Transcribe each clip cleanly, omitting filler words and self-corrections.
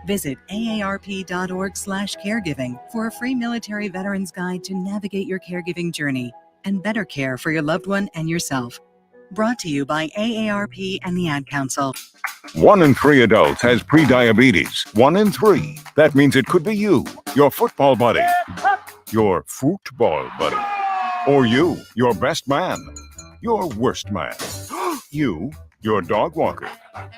Visit aarp.org/caregiving for a free military veterans guide to navigate your caregiving journey and better care for your loved one and yourself. Brought to you by AARP and the Ad Council. 1 in 3 adults has prediabetes. 1 in 3. That means it could be you, your football buddy, your football buddy, or you, your best man, your worst man, you, your dog walker,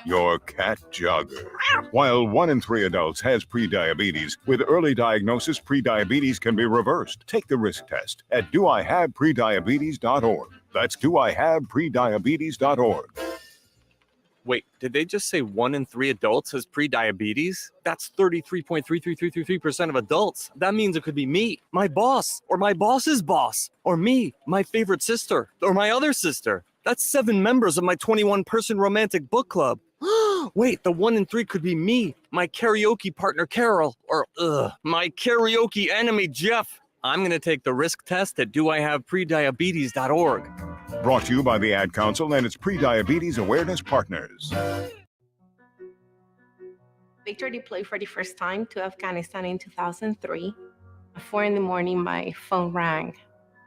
your cat jogger. While 1 in 3 adults has prediabetes, with early diagnosis, prediabetes can be reversed. Take the risk test at doihaveprediabetes.org. That's doihaveprediabetes.org. Wait, did they just say 1 in 3 adults has prediabetes? That's 33.33333% of adults. That means it could be me, my boss, or my boss's boss, or me, my favorite sister, or my other sister. That's 7 members of my 21-person romantic book club. Wait, the 1 in 3 could be me, my karaoke partner Carol, or my karaoke enemy Jeff. I'm going to take the risk test at doihaveprediabetes.org. Brought to you by the Ad Council and its Prediabetes Awareness Partners. Victor deployed for the first time to Afghanistan in 2003. At 4 in the morning, my phone rang.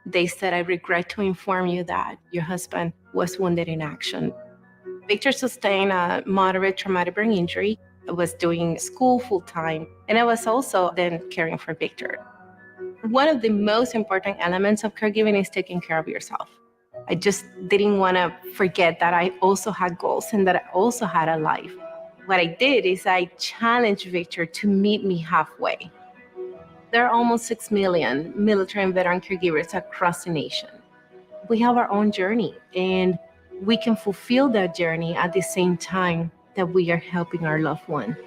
They said, "I regret to inform you that your husband was wounded in action." Victor sustained a moderate traumatic brain injury. I was doing school full-time, and I was also then caring for Victor. One of the most important elements of caregiving is taking care of yourself. I just didn't want to forget that I also had goals and that I also had a life. What I did is I challenged Victor to meet me halfway. There are almost 6 million military and veteran caregivers across the nation. We have our own journey, and we can fulfill that journey at the same time that we are helping our loved one.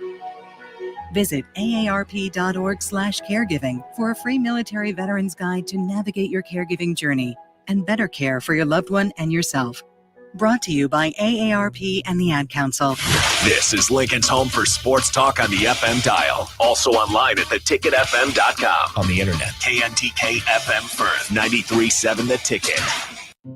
Visit aarp.org/caregiving for a free military veterans guide to navigate your caregiving journey and better care for your loved one and yourself. Brought to you by AARP and the Ad Council. This is Lincoln's home for sports talk on the FM dial. Also online at theticketfm.com. On the internet, KNTK FM Firth, 93.7 The Ticket.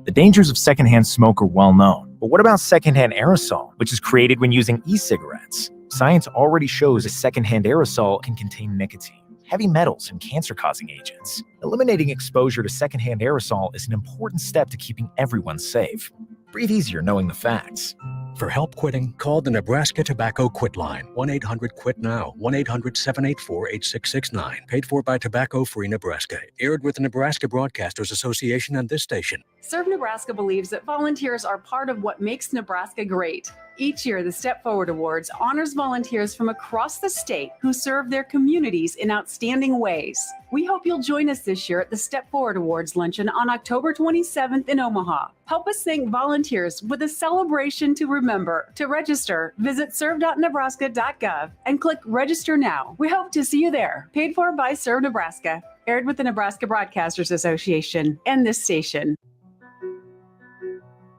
The dangers of secondhand smoke are well known. But what about secondhand aerosol, which is created when using e-cigarettes? Science already shows a secondhand aerosol can contain nicotine, heavy metals, and cancer-causing agents. Eliminating exposure to secondhand aerosol is an important step to keeping everyone safe. Breathe easier knowing the facts. For help quitting, call the Nebraska Tobacco Quit Line, 1-800-QUIT-NOW, 1-800-784-8669. Paid for by Tobacco Free Nebraska. Aired with the Nebraska Broadcasters Association and this station. Serve Nebraska believes that volunteers are part of what makes Nebraska great. Each year, the Step Forward Awards honors volunteers from across the state who serve their communities in outstanding ways. We hope you'll join us this year at the Step Forward Awards luncheon on October 27th in Omaha. Help us thank volunteers with a celebration to remember. To register, visit serve.nebraska.gov and click Register Now. We hope to see you there. Paid for by Serve Nebraska. Aired with the Nebraska Broadcasters Association and this station.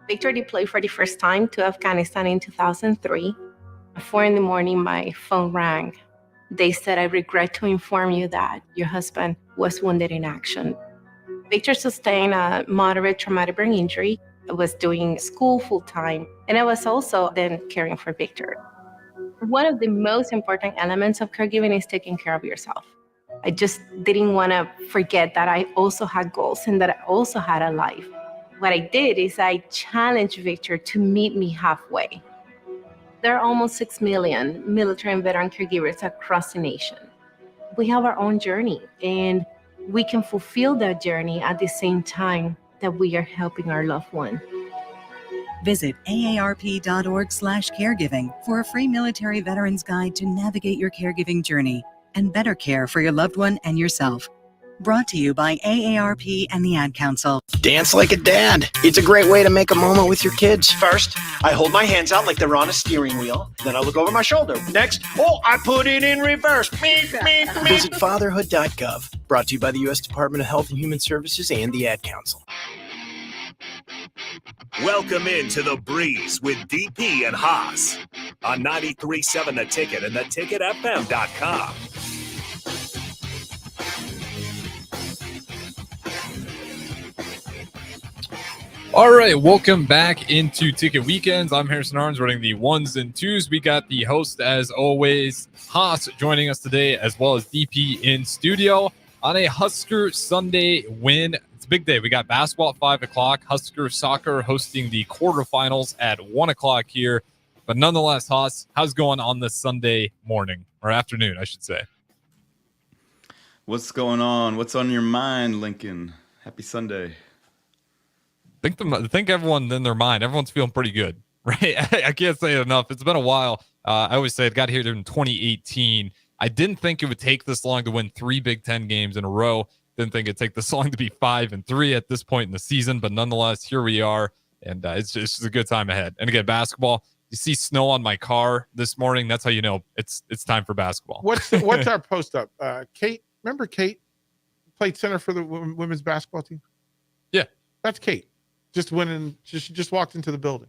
Victor deployed for the first time to Afghanistan in 2003. At 4 in the morning, my phone rang. They said, "I regret to inform you that your husband was wounded in action." Victor sustained a moderate traumatic brain injury. I was doing school full-time, and I was also then caring for Victor. One of the most important elements of caregiving is taking care of yourself. I just didn't want to forget that I also had goals and that I also had a life. What I did is I challenged Victor to meet me halfway. There are almost 6 million military and veteran caregivers across the nation. We have our own journey, and we can fulfill that journey at the same time that we are helping our loved one. Visit aarp.org/caregiving for a free military veterans guide to navigate your caregiving journey and better care for your loved one and yourself. Brought to you by AARP and the Ad Council. Dance like a dad. It's a great way to make a moment with your kids. First, I hold my hands out like they're on a steering wheel. Then I look over my shoulder. Next, I put it in reverse. Visit fatherhood.gov. Brought to you by the U.S. Department of Health and Human Services and the Ad Council. Welcome into The Breeze with DP and Haas on 93.7 The Ticket and theticketfm.com. All right, welcome back into Ticket Weekends. I'm Harrison Arns running the ones and twos. We got the host, as always, Haas, joining us today, as well as DP in studio on a Husker Sunday win. It's a big day. We got basketball at 5 o'clock, Husker soccer hosting the quarterfinals at 1 o'clock here. But nonetheless, Haas, how's it going on this Sunday morning, or afternoon, I should say? What's going on? What's on your mind, Lincoln? Happy Sunday. I think everyone in their mind, everyone's feeling pretty good, right? I can't say it enough. It's been a while. I always say it got here in 2018. I didn't think it would take this long to win 3 Big Ten games in a row. Didn't think it'd take this long to be 5-3 at this point in the season. But nonetheless, here we are, and it's just a good time ahead. And again, basketball. You see snow on my car this morning. That's how you know it's time for basketball. What's our post up? Kate, remember Kate played center for the women's basketball team? Yeah, that's Kate. Just went in. She just walked into the building.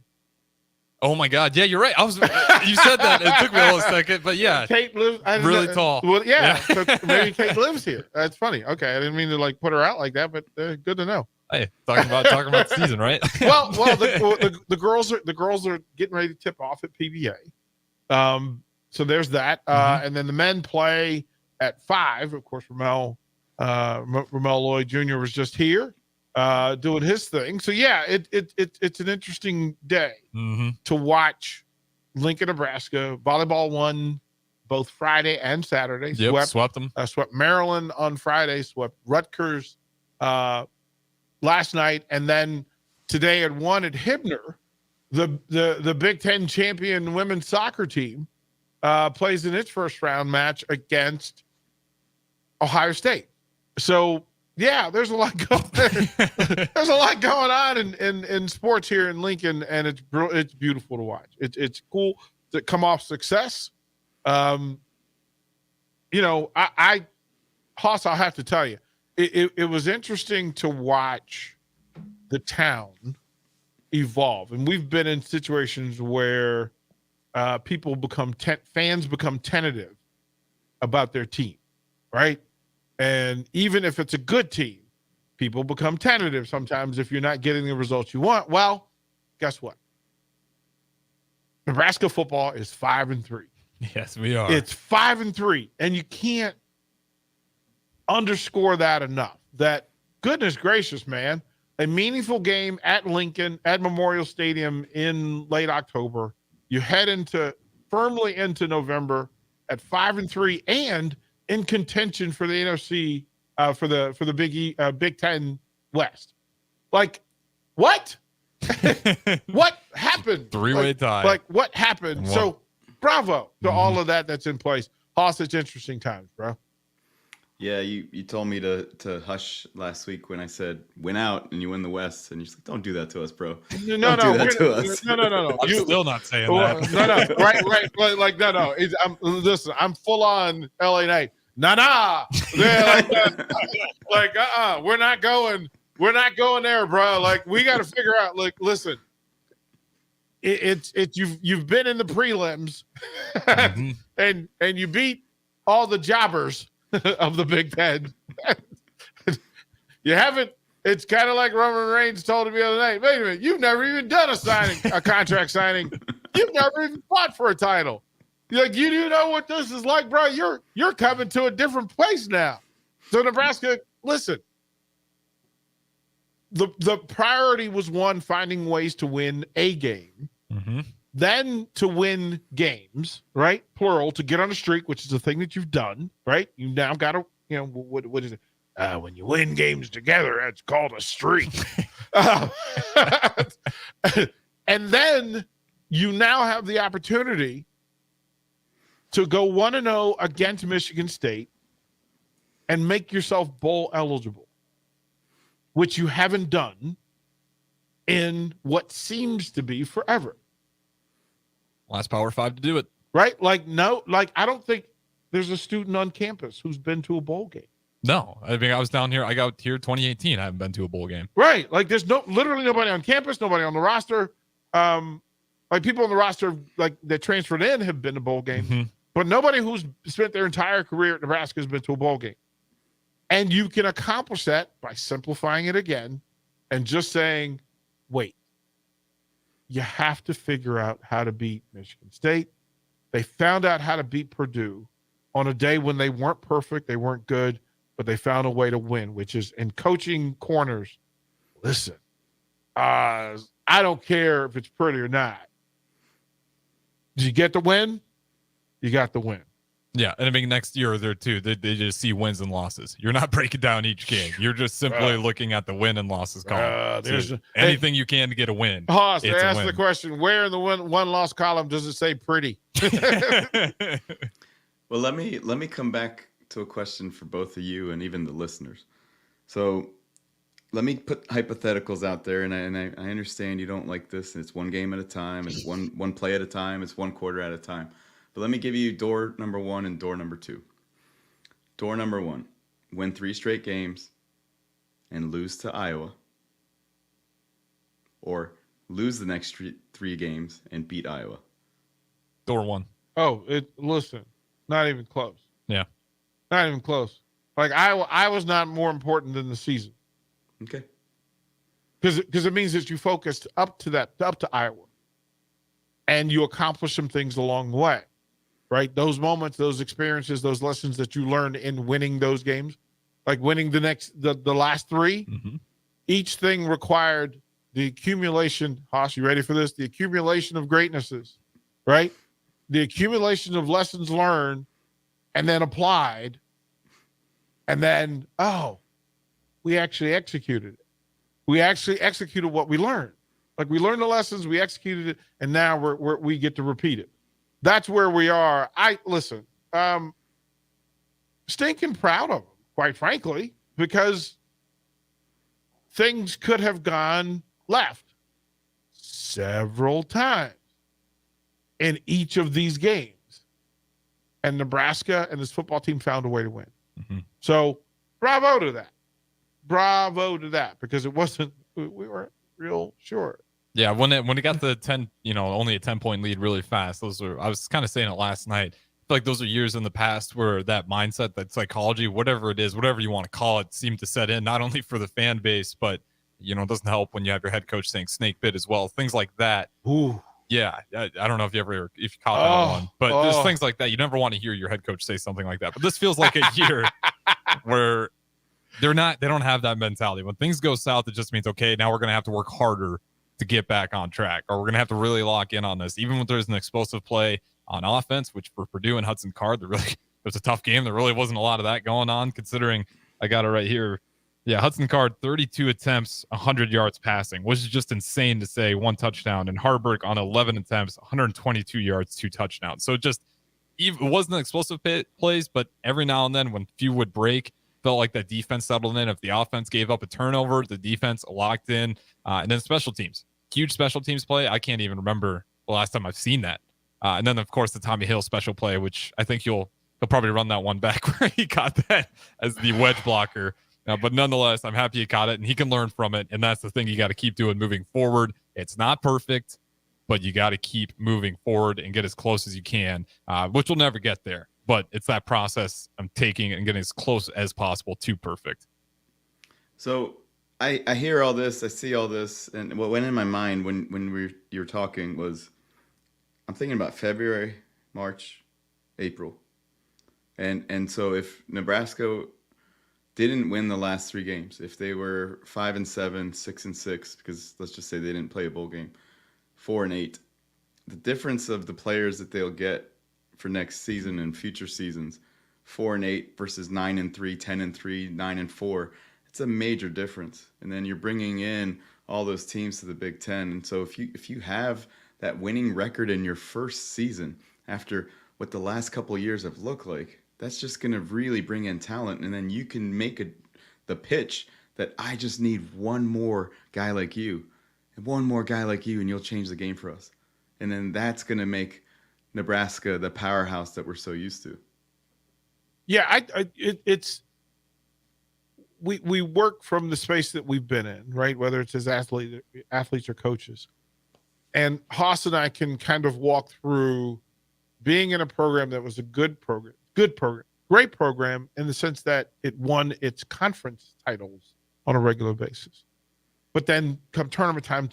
Oh my God! Yeah, you're right. You said that. It took me a little second, but yeah, Kate lives really tall. Well, yeah. So maybe Kate lives here. That's funny. Okay, I didn't mean to put her out like that, but good to know. Hey, talking about the season, right? well, the girls are getting ready to tip off at PBA. So there's that, and then the men play at 5. Of course, Ramel Lloyd Jr. was just here. Doing his thing. So yeah, it's an interesting day to watch Lincoln, Nebraska. Volleyball won both Friday and Saturday. Yep, swept them. Swept Maryland on Friday, swept Rutgers last night, and then today at 1 at Hibner, the Big Ten champion women's soccer team plays in its first round match against Ohio State. So yeah, there's a lot going there's a lot going on in sports here in Lincoln, and it's beautiful to watch. It's cool to come off success. Haas, I'll have to tell you, it was interesting to watch the town evolve, and we've been in situations where people fans become tentative about their team, right? And even if it's a good team, people become tentative sometimes if you're not getting the results you want. Well, guess what? Nebraska football is 5-3. Yes, we are. It's 5-3, and you can't underscore that enough. That, goodness gracious, man, a meaningful game at Lincoln, at Memorial Stadium in late October. You head firmly into November at 5-3, and in contention for the NFC for the Big Ten West. Like, what? What happened? Three-way tie. Like, what happened? So, bravo to all of that's in place. Haas, it's interesting times, bro. Yeah, you told me to hush last week when I said win out and you win the West, and you're just like, don't do that to us, bro. No. I'm still not saying that. No. Right. Like, no. Listen, I'm full on LA Knight. Nah. We're not going there, bro. Like, we got to figure out. Like, listen, it's you've been in the prelims, and you beat all the jobbers of the Big Ten. You haven't. It's kind of like Roman Reigns told me the other night. Wait a minute, you've never even done a contract signing. You've never even fought for a title. Like, you do know what this is like, bro. You're coming to a different place now. So Nebraska, listen. The priority was, one, finding ways to win a game, then to win games, right? Plural, to get on a streak, which is a thing that you've done, right? You now got to, what is it? When you win games together, that's called a streak. And then you now have the opportunity to go 1-0 against Michigan State and make yourself bowl eligible, which you haven't done in what seems to be forever. Last Power 5 to do it. Right? Like, no, like, I don't think there's a student on campus who's been to a bowl game. No, I mean, I was down here. I got here 2018. I haven't been to a bowl game. Right. Like, there's literally nobody on campus, nobody on the roster. Like, people on the roster, like, that transferred in have been to bowl games, but nobody who's spent their entire career at Nebraska has been to a bowl game. And you can accomplish that by simplifying it again and just saying, wait. You have to figure out how to beat Michigan State. They found out how to beat Purdue on a day when they weren't perfect, they weren't good, but they found a way to win, which is in coaching corners. Listen, I don't care if it's pretty or not. Did you get the win? You got the win. Yeah, and I mean, next year or there too, they just see wins and losses. You're not breaking down each game. You're just simply looking at the win and losses column. So anything you can to get a win. Hoss, they asked the question, where in the one loss column does it say pretty? Well, let me come back to a question for both of you and even the listeners. So let me put hypotheticals out there, and I understand you don't like this. It's one game at a time. It's one play at a time. It's one quarter at a time. But let me give you door number 1 and door number 2. Door number 1, win 3 straight games and lose to Iowa. Or lose the next 3 games and beat Iowa. Door 1. Oh, listen, not even close. Yeah. Not even close. Like Iowa's not more important than the season. Okay. Because it means that you focused up to Iowa. And you accomplish some things along the way. Right? Those moments, those experiences, those lessons that you learned in winning those games, like winning the last 3, each thing required the accumulation. Hoss, you ready for this? The accumulation of greatnesses, right? The accumulation of lessons learned and then applied. And then, we actually executed it. We actually executed what we learned. Like we learned the lessons, we executed it, and now we get to repeat it. That's where we are. Stinking proud of them, quite frankly, because things could have gone left several times in each of these games. And Nebraska and this football team found a way to win. So bravo to that. Bravo to that, because it wasn't, we weren't real sure. Yeah, when it got the 10, only a 10-point lead really fast, I was kind of saying it last night. I feel like those are years in the past where that mindset, that psychology, whatever it is, whatever you want to call it, seemed to set in, not only for the fan base, but, it doesn't help when you have your head coach saying snake bit as well. Things like that. Ooh. Yeah, I don't know if you caught that one, but there's things like that. You never want to hear your head coach say something like that. But this feels like a year where they don't have that mentality. When things go south, it just means, okay, now we're going to have to work harder to get back on track, or we're going to have to really lock in on this. Even when there's an explosive play on offense, which for Purdue and Hudson Card, it was a tough game. There really wasn't a lot of that going on, considering I got it right here. Yeah, Hudson Card, 32 attempts, 100 yards passing, which is just insane to say, 1 touchdown. And Harburg on 11 attempts, 122 yards, 2 touchdowns. So it wasn't explosive plays, but every now and then when few would break, felt like that defense settled in. If the offense gave up a turnover, the defense locked in. And then special teams, huge special teams play. I can't even remember the last time I've seen that. And then, of course, the Tommy Hill special play, which I think he'll probably run that one back where he got that as the wedge blocker. But nonetheless, I'm happy he caught it, and he can learn from it. And that's the thing you got to keep doing moving forward. It's not perfect, but you got to keep moving forward and get as close as you can, which will never get there. But it's that process I'm taking and getting as close as possible to perfect. So I hear all this, I see all this, and what went in my mind when you were talking was, I'm thinking about February, March, April. And so if Nebraska didn't win the last 3 games, if they were 5-7, 6-6, because let's just say they didn't play a bowl game, 4-8, the difference of the players that they'll get for next season and future seasons, 4-8 versus 9-3, 10-3, 9-4, it's a major difference. And then you're bringing in all those teams to the Big Ten. And so if you have that winning record in your first season after what the last couple of years have looked like, that's just going to really bring in talent. And then you can make the pitch that I just need one more guy like you, and you'll change the game for us. And then that's going to make Nebraska the powerhouse that we're so used to. Yeah, we work from the space that we've been in, right? Whether it's as athletes or coaches. And Hoss and I can kind of walk through being in a program that was a great program in the sense that it won its conference titles on a regular basis. But then come tournament time,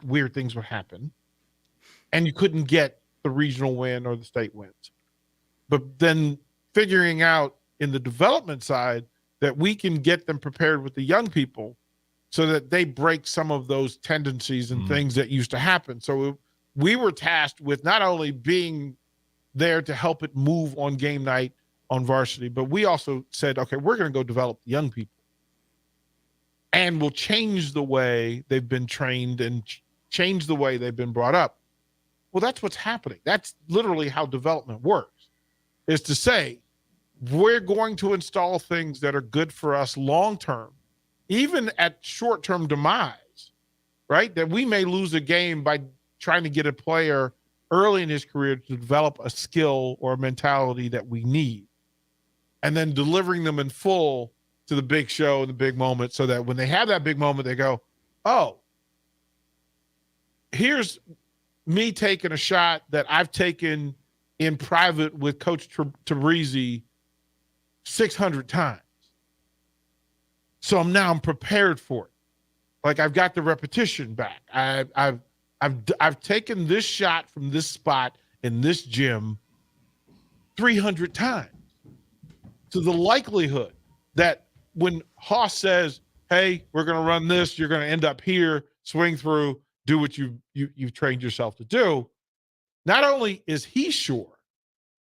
weird things would happen. And you couldn't get the regional win or the state wins. But then figuring out in the development side that we can get them prepared with the young people so that they break some of those tendencies and things that used to happen. So we were tasked with not only being there to help it move on game night on varsity, but we also said, okay, we're going to go develop young people. And we'll change the way they've been trained and change the way they've been brought up. Well, that's what's happening. That's literally how development works, is to say, we're going to install things that are good for us long-term, even at short-term demise, right? That we may lose a game by trying to get a player early in his career to develop a skill or a mentality that we need, and then delivering them in full to the big show and the big moment, so that when they have that big moment, they go, oh, here's me taking a shot that I've taken in private with Coach Tabrizi 600 times. So I'm prepared for it. Like, I've got the repetition back. I've taken this shot from this spot in this gym 300 times. So the likelihood that when Hoss says, hey, we're going to run this, you're going to end up here, swing through, do what you've trained yourself to do, not only is he sure,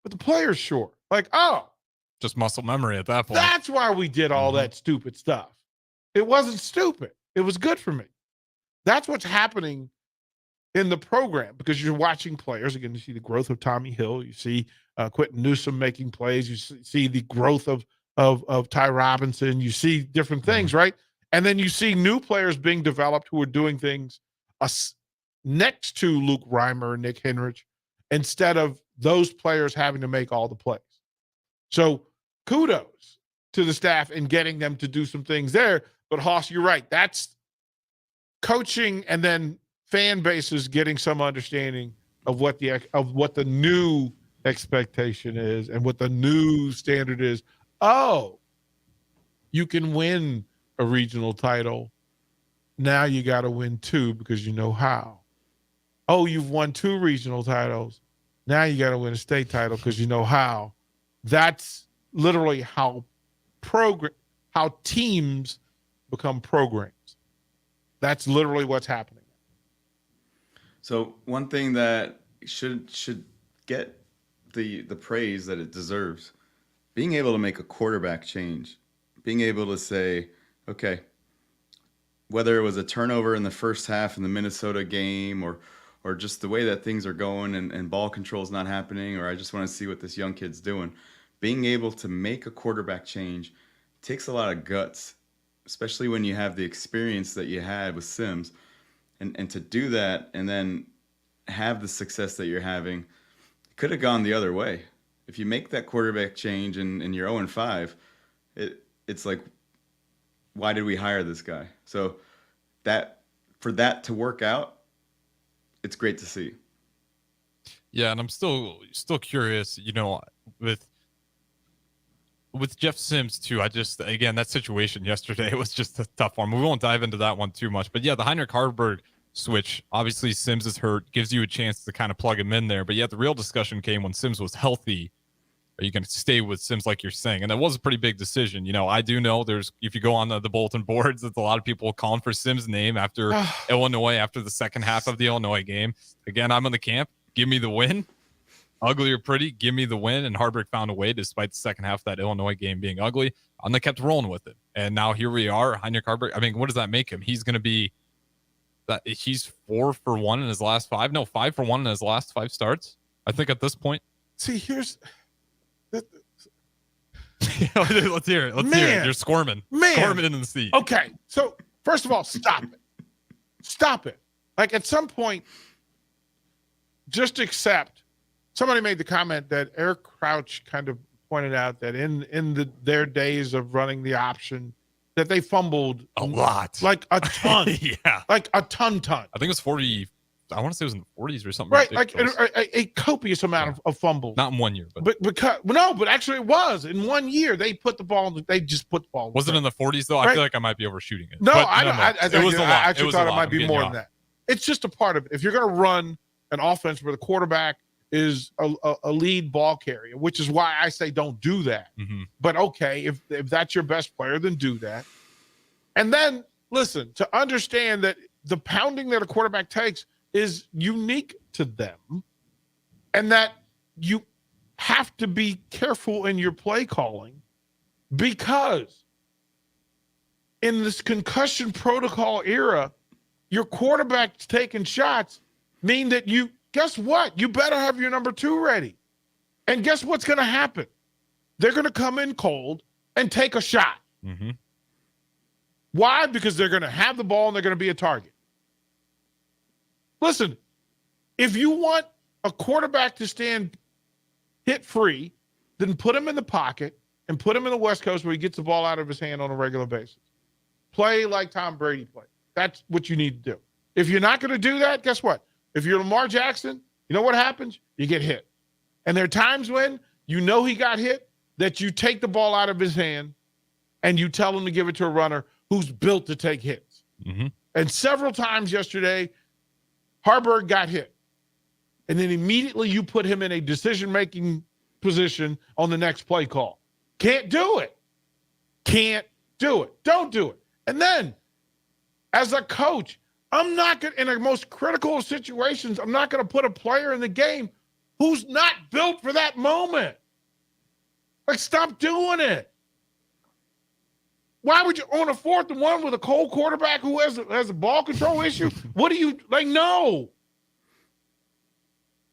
but the player's sure. Like, oh, just muscle memory at that point. That's why we did all that stupid stuff. It wasn't stupid. It was good for me. That's what's happening in the program, because you're watching players. Again, you see the growth of Tommy Hill. You see Quentin Newsom making plays. You see the growth of Ty Robinson. You see different things, right? And then you see new players being developed who are doing things next to Luke Reimer and Nick Henrich, instead of those players having to make all the plays. So kudos to the staff in getting them to do some things there. But Hoss, you're right. That's coaching, and then fan bases getting some understanding of what the new expectation is and what the new standard is. Oh, you can win a regional title. Now you got to win 2 because you know how. Oh, you've won 2 regional titles. Now you got to win a state title because you know how. That's literally how teams become programs. That's literally what's happening. So one thing that should get the praise that it deserves, being able to make a quarterback change, being able to say, okay, whether it was a turnover in the first half in the Minnesota game, or just the way that things are going and ball control is not happening, or I just want to see what this young kid's doing, being able to make a quarterback change takes a lot of guts, especially when you have the experience that you had with Sims. And to do that and then have the success that you're having, could have gone the other way. If you make that quarterback change and you're 0-5, it's like, why did we hire this guy? So for that to work out, it's great to see. Yeah, and I'm still curious, with Jeff Sims too. Again, that situation yesterday was just a tough one. We won't dive into that one too much, but yeah, the Heinrich Harburg switch, obviously Sims is hurt, gives you a chance to kind of plug him in there. But yeah, the real discussion came when Sims was healthy. Are you going to stay with Sims like you're saying? And that was a pretty big decision. I do know if you go on the bulletin boards, there's a lot of people calling for Sims' name after Illinois, after the second half of the Illinois game. Again, I'm in the camp. Give me the win. Ugly or pretty, give me the win. And Harburg found a way, despite the second half of that Illinois game being ugly. And they kept rolling with it. And now here we are. Heinrich Harburg, what does that make him? He's going to be he's 4 for 1 in his last 5. No, 5 for 1 in his last 5 starts, I think, at this point. See, here's let's hear it. Let's hear it. You're squirming. Squirming in the seat. Okay. So first of all, stop it. Stop it. Like, at some point, just accept. Somebody made the comment that Eric Crouch kind of pointed out that in their days of running the option, that they fumbled a lot, like a ton. Yeah, like a ton. I think it was I want to say it was in the 40s or something. Right, ridiculous. like a copious amount of fumbles. Not in 1 year, but but actually it was in 1 year. They put the ball. They just put the ball. Was it in the 40s though? Right. I feel like I might be overshooting it. No, But I it was a lot. actually thought it might be I'm more getting than you that. It's just a part of it. If you're going to run an offense where the quarterback is a lead ball carrier, which is why I say don't do that. Mm-hmm. But okay, if that's your best player, then do that. And then listen, to understand that the pounding that a quarterback takes is unique to them, and that you have to be careful in your play calling, because in this concussion protocol era, your quarterback's taking shots mean that guess what? You better have your number 2 ready. And guess what's going to happen? They're going to come in cold and take a shot. Mm-hmm. Why? Because they're going to have the ball and they're going to be a target. Listen, if you want a quarterback to stand hit free, then put him in the pocket and put him in the West Coast where he gets the ball out of his hand on a regular basis. Play like Tom Brady played. That's what you need to do. If you're not going to do that, guess what? If you're Lamar Jackson, you know what happens? You get hit. And there are times when you know he got hit that you take the ball out of his hand and you tell him to give it to a runner who's built to take hits. Mm-hmm. And several times yesterday, Harburg got hit. And then immediately you put him in a decision-making position on the next play call. Can't do it. Can't do it. Don't do it. And then, as a coach, I'm not going to, in the most critical of situations, I'm not going to put a player in the game who's not built for that moment. Like, stop doing it. Why would you, on a 4th and 1 with a cold quarterback who has a ball control issue? What do you, like, no.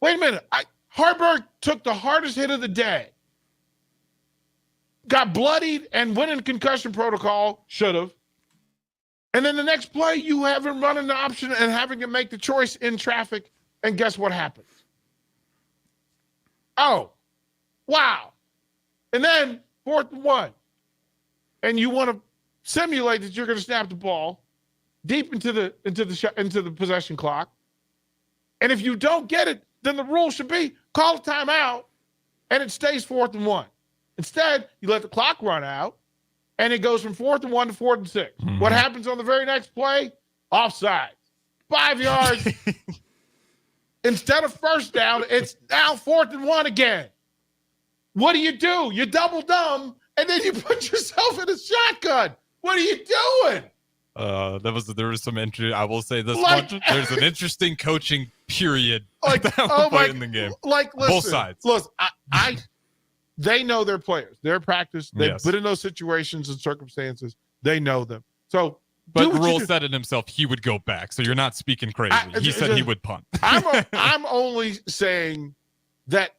Wait a minute. Harburg took the hardest hit of the day. Got bloodied and went in concussion protocol, should have. And then the next play, you have him running the option and having to make the choice in traffic. And guess what happens? Oh, wow. And then 4th and 1. And you want to simulate that you're going to snap the ball deep into the possession clock. And if you don't get it, then the rule should be call a timeout and it stays 4th and 1. Instead, you let the clock run out and it goes from 4th and 1 to 4th and 6. Mm-hmm. What happens on the very next play? Offside. 5 yards. Instead of first down, it's now 4th and 1 again. What do? You double dumb, and then you put yourself in a shotgun. What are you doing? There was some interest. I will say this much. There's an interesting coaching period in the game. Like, listen, both sides. Listen, they know their players. Their practice. They've been in those situations and circumstances. They know them. So, but Rule said it himself. He would go back. So you're not speaking crazy. He said he would punt. I'm only saying that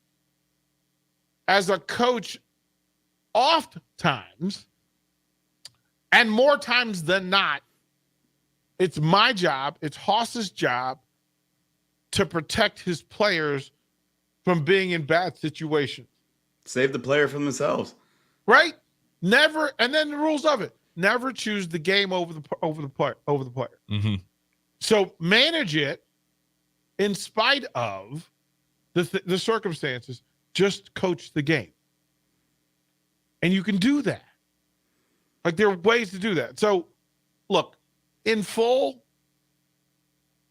as a coach, oft times, and more times than not, it's my job, it's Haas's job to protect his players from being in bad situations. Save the player from themselves. Right? Never, and then the rules of it. Never choose the game over the player. Mm-hmm. So manage it in spite of the circumstances. Just coach the game. And you can do that. Like, there are ways to do that. So, look, in full,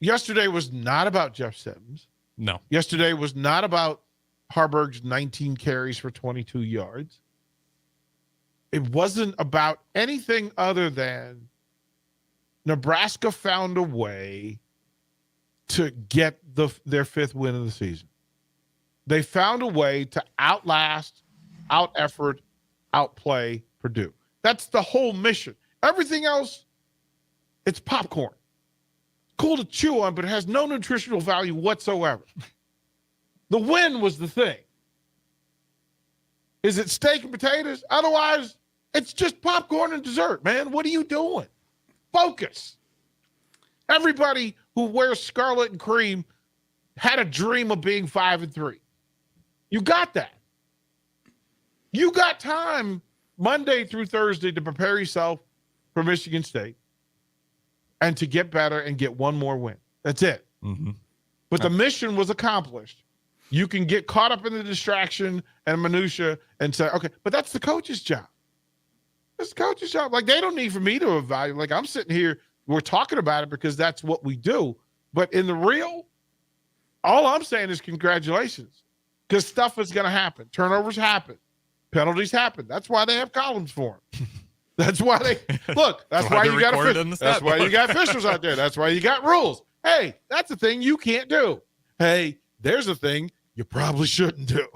yesterday was not about Jeff Sims. No. Yesterday was not about Harburg's 19 carries for 22 yards. It wasn't about anything other than Nebraska found a way to get their 5th win of the season. They found a way to outlast, out-effort, outplay Purdue. That's the whole mission. Everything else, it's popcorn. Cool to chew on, but it has no nutritional value whatsoever. The win was the thing. Is it steak and potatoes? Otherwise, it's just popcorn and dessert, man. What are you doing? Focus. Everybody who wears scarlet and cream had a dream of being 5-3. You got that. You got time Monday through Thursday to prepare yourself for Michigan State and to get better and get one more win. That's it. Mm-hmm. but the mission was accomplished. You can get caught up in the distraction and minutia and say, okay, but that's the coach's job. That's the coach's job. Like, they don't need for me to evaluate. Like, I'm sitting here, we're talking about it because that's what we do. But in the real, all I'm saying is congratulations, because stuff is going to happen. Turnovers happen. Penalties happen. That's why they have columns for them. That's why they look. That's why you got that's why you got officials out there. That's why you got rules. Hey, that's a thing you can't do. Hey, there's a thing you probably shouldn't do.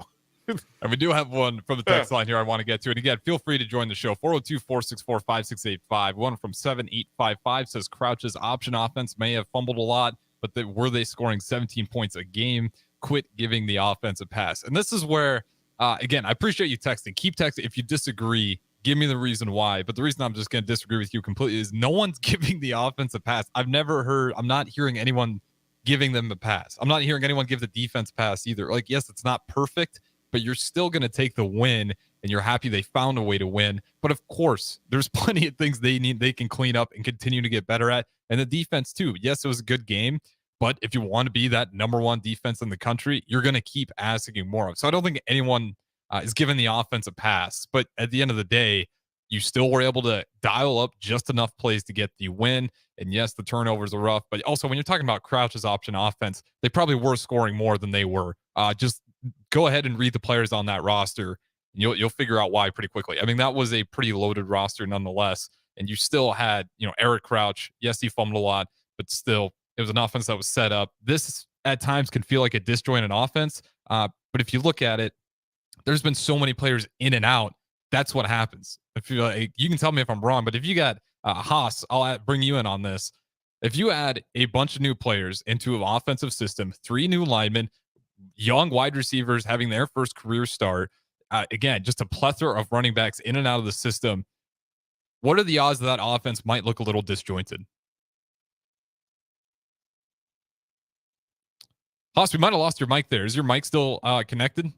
And we do have one from the text line here I want to get to. And again, feel free to join the show. 402-464-5685. One from 7855 says Crouch's option offense may have fumbled a lot, but were they scoring 17 points a game? Quit giving the offense a pass. And this is where, again, I appreciate you texting. Keep texting. If you disagree, give me the reason why. But the reason I'm just going to disagree with you completely is no one's giving the offense a pass. I'm not hearing anyone giving them a pass. I'm not hearing anyone give the defense pass either. Like, yes, it's not perfect, but you're still going to take the win, and you're happy they found a way to win. But of course, there's plenty of things they can clean up and continue to get better at. And the defense too. Yes, it was a good game, but if you want to be that number one defense in the country, you're going to keep asking more of. So I don't think anyone is giving the offense a pass. But at the end of the day, you still were able to dial up just enough plays to get the win. And yes, the turnovers are rough. But also, when you're talking about Crouch's option offense, they probably were scoring more than they were. Just go ahead and read the players on that roster, and you'll figure out why pretty quickly. I mean, that was a pretty loaded roster nonetheless. And you still had, Eric Crouch. Yes, he fumbled a lot, but still, it was an offense that was set up. This at times can feel like a disjointed offense. But if you look at it, there's been so many players in and out. That's what happens. If you can tell me if I'm wrong, but if you got Haas, I'll bring you in on this. If you add a bunch of new players into an offensive system, 3 new linemen, young wide receivers having their first career start, again, just a plethora of running backs in and out of the system, what are the odds that offense might look a little disjointed? Haas, we might have lost your mic there. Is your mic still connected?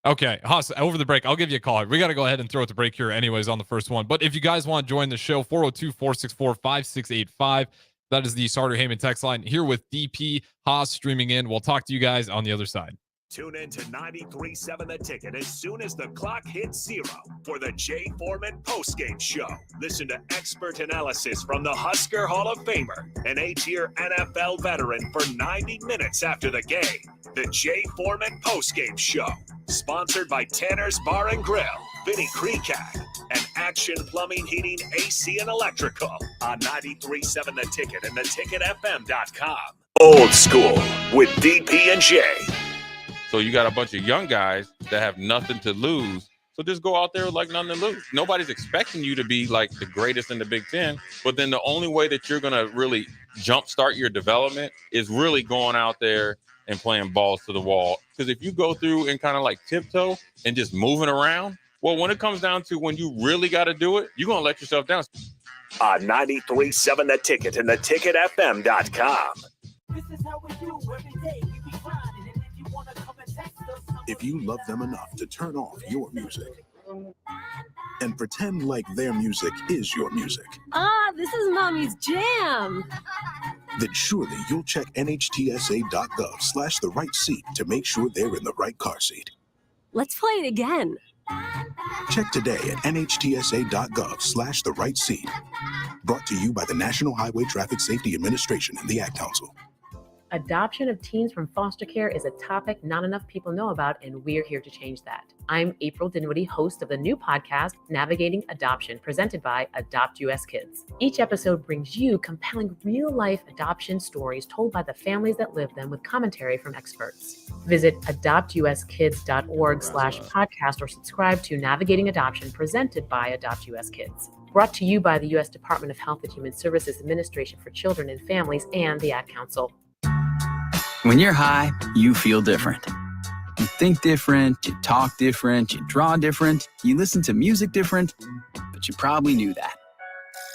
Okay, Haas, over the break, I'll give you a call. We got to go ahead and throw it to break here anyways on the first one. But if you guys want to join the show, 402-464-5685. That is the Sartor Heyman text line here with DP Haas streaming in. We'll talk to you guys on the other side. Tune in to 93.7 The Ticket as soon as the clock hits 0 for the Jay Foreman postgame show. Listen to expert analysis from the Husker Hall of Famer, an 8-year NFL veteran for 90 minutes after the game. The Jay Foreman postgame show, sponsored by Tanner's Bar and Grill, Vinny Kreekak, and Action Plumbing, Heating, AC, and Electrical on 93.7 The Ticket and theticketfm.com. Old School with DP and Jay. So you got a bunch of young guys that have nothing to lose. So just go out there like nothing to lose. Nobody's expecting you to be like the greatest in the Big Ten. But then the only way that you're going to really jumpstart your development is really going out there and playing balls to the wall. Because if you go through and kind of like tiptoe and just moving around, well, when it comes down to when you really got to do it, you're going to let yourself down. On 93.7 The Ticket and theticketfm.com. This is how we do every day. We be grinding, and if you want to come and text us, if you love them enough to turn off your music and pretend like their music is your music. This is Mommy's jam. Then surely you'll check nhtsa.gov/the right seat to make sure they're in the right car seat. Let's play it again. Check today at nhtsa.gov/the right seat. Brought to you by the National Highway Traffic Safety Administration and the Ad Council. Adoption of teens from foster care is a topic not enough people know about, and we're here to change that. I'm April Dinwiddie, host of the new podcast, Navigating Adoption, presented by Adopt US Kids. Each episode brings you compelling real-life adoption stories told by the families that live them with commentary from experts. Visit adoptuskids.org/podcast or subscribe to Navigating Adoption, presented by Adopt US Kids. Brought to you by the U.S. Department of Health and Human Services Administration for Children and Families and the Ad Council. When you're high, you feel different. You think different, you talk different, you draw different, you listen to music different, but you probably knew that.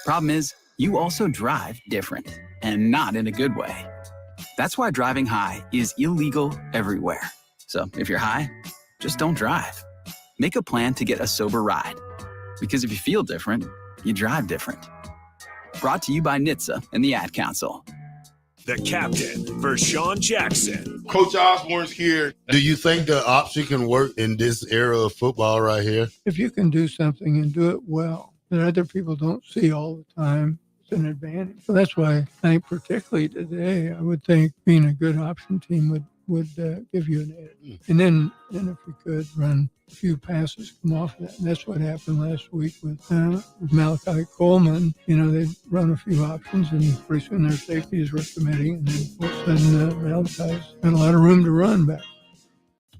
Problem is, you also drive different, and not in a good way. That's why driving high is illegal everywhere. So if you're high, just don't drive. Make a plan to get a sober ride. Because if you feel different, you drive different. Brought to you by NHTSA and the Ad Council. the captain, Vershawn Jackson. Coach Osborne's here. Do you think the option can work in this era of football right here? If you can do something and do it well that other people don't see all the time, it's an advantage. So that's why I think particularly today, I would think being a good option team would give you an edge. And then if we could run a few passes, come off of that. And that's what happened last week with Malachi Coleman. You know, they'd run a few options, and pretty soon their safeties were committing, and then all of a sudden Malachi's got a lot of room to run back.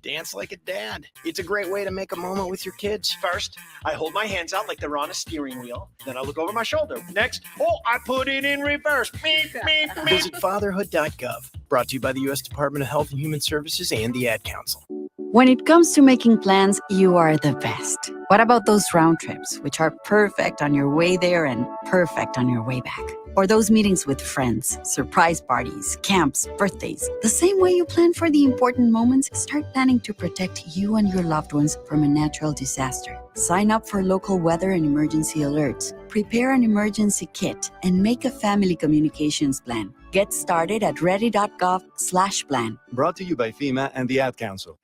Dance like a dad. It's a great way to make a moment with your kids. First, I hold my hands out like they're on a steering wheel. Then I look over my shoulder. Next, I put it in reverse. Visit fatherhood.gov. Brought to you by the U.S. Department of Health and Human Services and the Ad Council. When it comes to making plans, you are the best. What about those round trips, which are perfect on your way there and perfect on your way back? Or those meetings with friends, surprise parties, camps, birthdays. The same way you plan for the important moments, start planning to protect you and your loved ones from a natural disaster. Sign up for local weather and emergency alerts. Prepare an emergency kit and make a family communications plan. Get started at ready.gov/plan. Brought to you by FEMA and the Ad Council.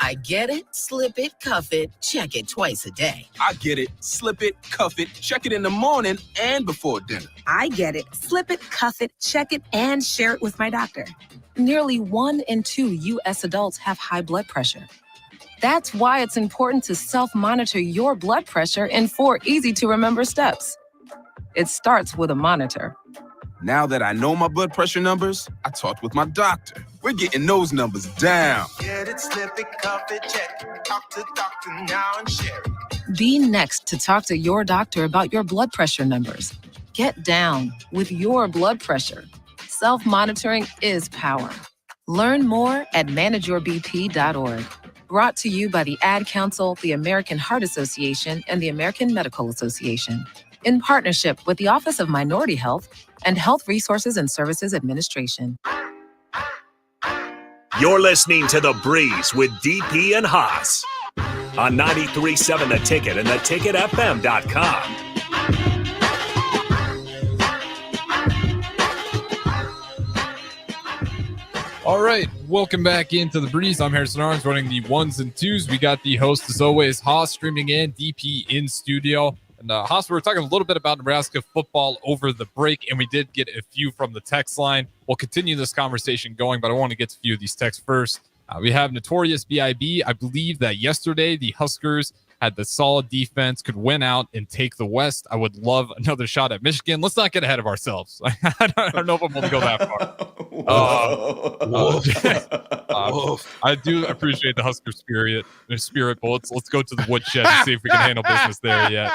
I get it, slip it, cuff it, check it twice a day. I get it, slip it, cuff it, check it in the morning and before dinner. I get it, slip it, cuff it, check it, and share it with my doctor. Nearly 1 in 2 U.S. adults have high blood pressure. That's why it's important to self-monitor your blood pressure in 4 easy-to-remember steps. It starts with a monitor. Now that I know my blood pressure numbers, I talked with my doctor. We're getting those numbers down. Get it, slip it, cuff it, check it. Talk to doctor now and share it. Be next to talk to your doctor about your blood pressure numbers. Get down with your blood pressure. Self-monitoring is power. Learn more at manageyourbp.org. Brought to you by the Ad Council, the American Heart Association, and the American Medical Association, in partnership with the Office of Minority Health and Health Resources and Services Administration. You're listening to The Breeze with DP and Haas on 93.7 The Ticket and theticketfm.com. All right, welcome back into The Breeze. I'm Harrison Arns running the ones and twos. We got the host, as always, Haas streaming in, DP in studio. And Haas, we were talking a little bit about Nebraska football over the break, and we did get a few from the text line. We'll continue this conversation going, but I want to get to a few of these texts first. We have Notorious BIB. I believe that yesterday the Huskers had the solid defense, could win out and take the West. I would love another shot at Michigan. Let's not get ahead of ourselves. I don't know if I'm going to go that far. I do appreciate the Husker spirit, but let's go to the woodshed and see if we can handle business there yet.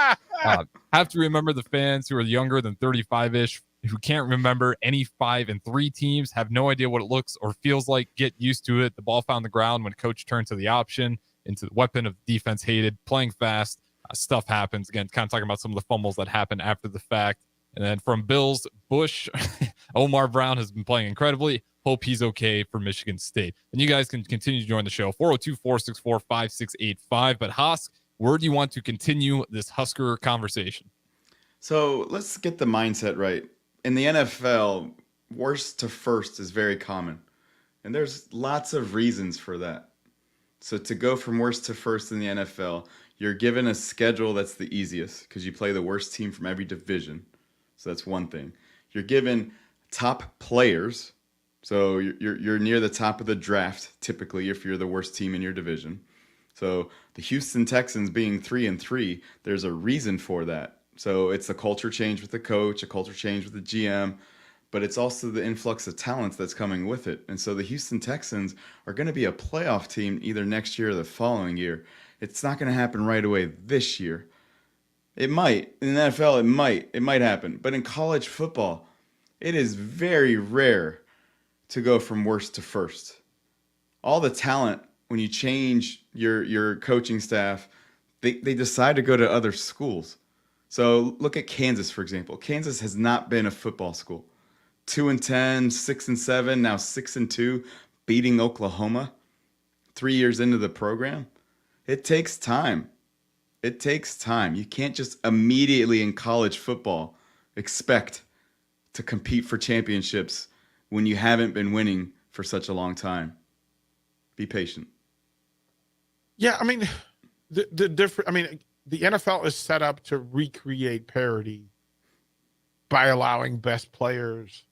Have to remember the fans who are younger than 35-ish, who can't remember any 5-3 teams, have no idea what it looks or feels like. Get used to it. The ball found the ground when coach turned to the option, into the weapon of defense hated, playing fast. Stuff happens. Again, kind of talking about some of the fumbles that happened after the fact. And then from Bills, Bush, Omar Brown has been playing incredibly. Hope he's okay for Michigan State. And you guys can continue to join the show, 402-464-5685. But Haas, where do you want to continue this Husker conversation? So let's get the mindset right. In the NFL, worst to first is very common. And there's lots of reasons for that. So to go from worst to first in the NFL, you're given a schedule that's the easiest because you play the worst team from every division. So that's one thing. You're given top players. So you're near the top of the draft, typically, if you're the worst team in your division. So the Houston Texans being 3-3, there's a reason for that. So it's a culture change with the coach, a culture change with the GM, but it's also the influx of talents that's coming with it. And so the Houston Texans are going to be a playoff team either next year or the following year. It's not going to happen right away this year. It might. In the NFL, it might happen. But in college football, it is very rare to go from worst to first. All the talent, when you change your coaching staff, they decide to go to other schools. So look at Kansas, for example. Kansas has not been a football school. 2-10, 6-7, now 6-2, beating Oklahoma 3 years into the program. It takes time. It takes time. You can't just immediately in college football expect to compete for championships when you haven't been winning for such a long time. Be patient. Yeah, I mean, the different. I mean, the NFL is set up to recreate parity by allowing best players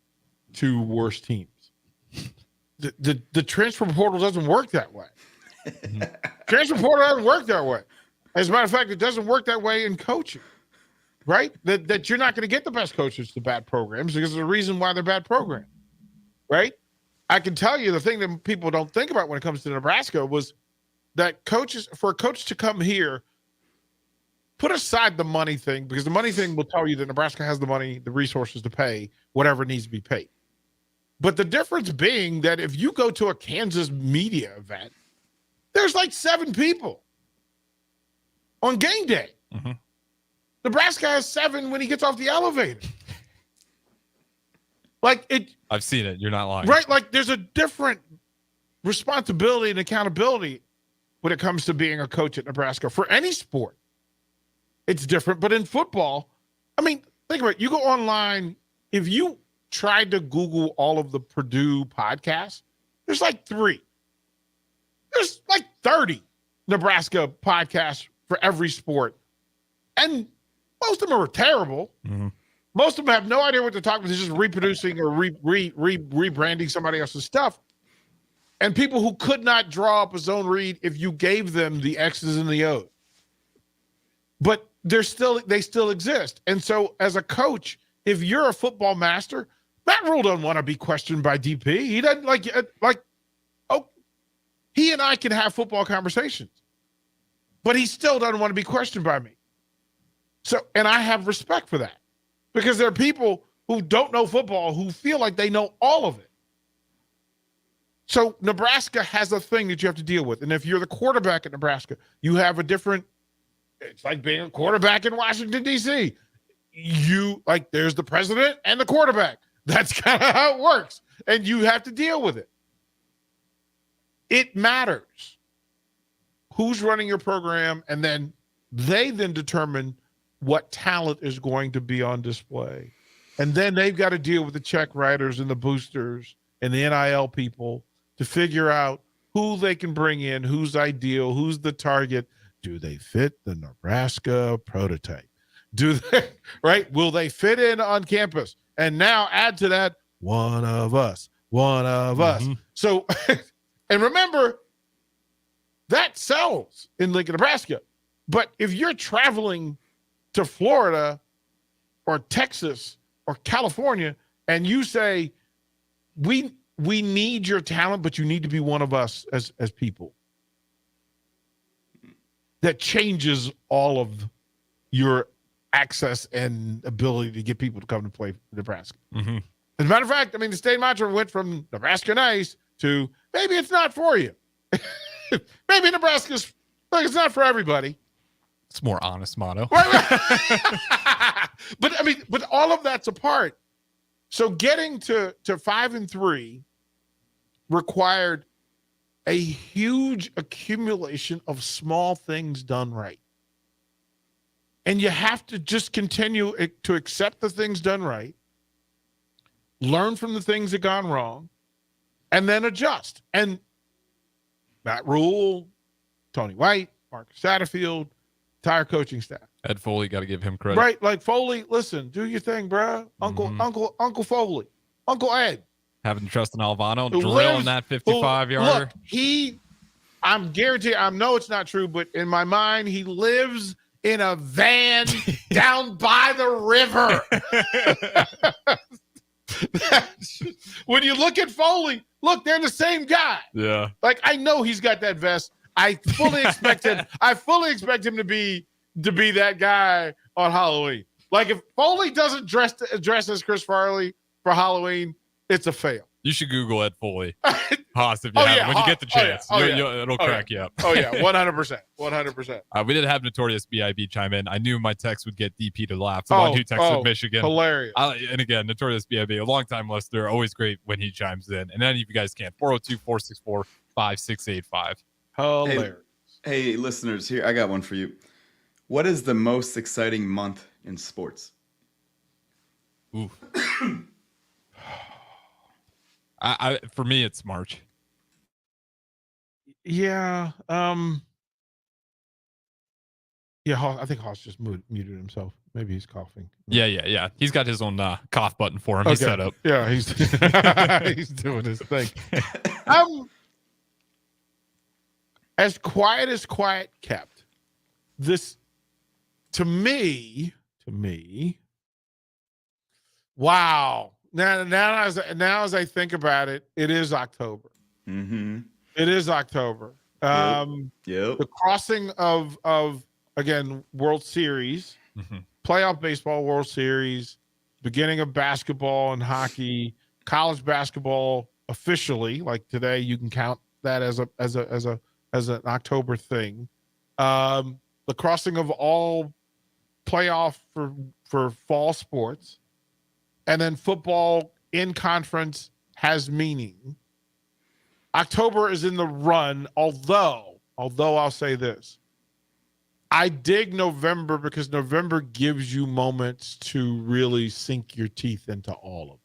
to worse teams. The transfer portal doesn't work that way. Transfer portal doesn't work that way. As a matter of fact, it doesn't work that way in coaching, right? That you're not going to get the best coaches to bad programs because there's a reason why they're bad programs, right? I can tell you the thing that people don't think about when it comes to Nebraska was that for a coach to come here, put aside the money thing, because the money thing will tell you that Nebraska has the money, the resources to pay whatever needs to be paid. But the difference being that if you go to a Kansas media event, there's like 7 people on game day. Mm-hmm. Nebraska has 7 when he gets off the elevator. Like it. I've seen it. You're not lying. Right? Like there's a different responsibility and accountability when it comes to being a coach at Nebraska for any sport. It's different. But in football, I mean, think about it. You go online, if you tried to Google all of the Purdue podcasts, there's like 3. There's like 30 Nebraska podcasts for every sport. And most of them are terrible. Mm-hmm. Most of them have no idea what they're talking about. They're just reproducing or rebranding somebody else's stuff. And people who could not draw up a zone read if you gave them the X's and the O's. But they still exist. And so as a coach, if you're a football master, Matt Rule doesn't want to be questioned by DP. He doesn't he and I can have football conversations, but he still doesn't want to be questioned by me. So, and I have respect for that because there are people who don't know football who feel like they know all of it. So Nebraska has a thing that you have to deal with. And if you're the quarterback at Nebraska, you have a different, it's like being a quarterback in Washington, D.C. There's the president and the quarterback. That's kind of how it works. And you have to deal with it. It matters who's running your program, and then they determine what talent is going to be on display. And then they've got to deal with the check writers and the boosters and the NIL people to figure out who they can bring in, who's ideal, who's the target. Do they fit the Nebraska prototype? Do they, right? Will they fit in on campus? And now add to that, one of us. So, and remember, that sells in Lincoln, Nebraska. But if you're traveling to Florida or Texas or California and you say, we need your talent, but you need to be one of us as people, that changes all of your access and ability to get people to come to play for Nebraska. Mm-hmm. As a matter of fact, I mean, the state mantra went from Nebraska nice to maybe it's not for you. Maybe Nebraska's it's not for everybody. It's more honest motto. Right. But all of that's a part. So getting to 5-3 required a huge accumulation of small things done right. And you have to just continue to accept the things done right, learn from the things that gone wrong, and then adjust. And Matt Rule, Tony White, Marcus Satterfield, entire coaching staff. Ed Foley, got to give him credit. Right, like Foley, listen, do your thing, bro. Uncle Foley, Uncle Ed. Having trust in Alvano, drilling that 55-yarder. Look, I'm guaranteed, I know it's not true, but in my mind, he lives in a van down by the river. When you look at Foley, look, they're the same guy. Yeah. Like, I know he's got that vest. I fully expect him. I fully expect him to be that guy on Halloween. Like, if Foley doesn't dress as Chris Farley for Halloween, it's a fail. You should Google Ed Foley. Haas, if you have, when you get the chance. It'll crack you up. Oh, yeah, 100%. 100%. We did have Notorious B.I.B. chime in. I knew my text would get DP to laugh. The one who texted Michigan. Hilarious. And again, Notorious B.I.B., a long-time listener, always great when he chimes in. And any of you guys can. 402-464-5685. Hilarious. Hey, listeners, here, I got one for you. What is the most exciting month in sports? Ooh. I for me, it's March. Yeah. Yeah, I think Haas just muted himself. Maybe he's coughing. Yeah. He's got his own cough button for him. He's set up. Yeah, he's he's doing his thing. As quiet kept. This to me. Wow. Now as I think about it, it is October. Mm-hmm. It is October. Yep. The crossing of again, World Series, playoff baseball, World Series, beginning of basketball and hockey, college basketball officially, like today, you can count that as an October thing. The crossing of all playoff for fall sports, and then football in conference has meaning. October is in the run, although I'll say this. I dig November because November gives you moments to really sink your teeth into all of it.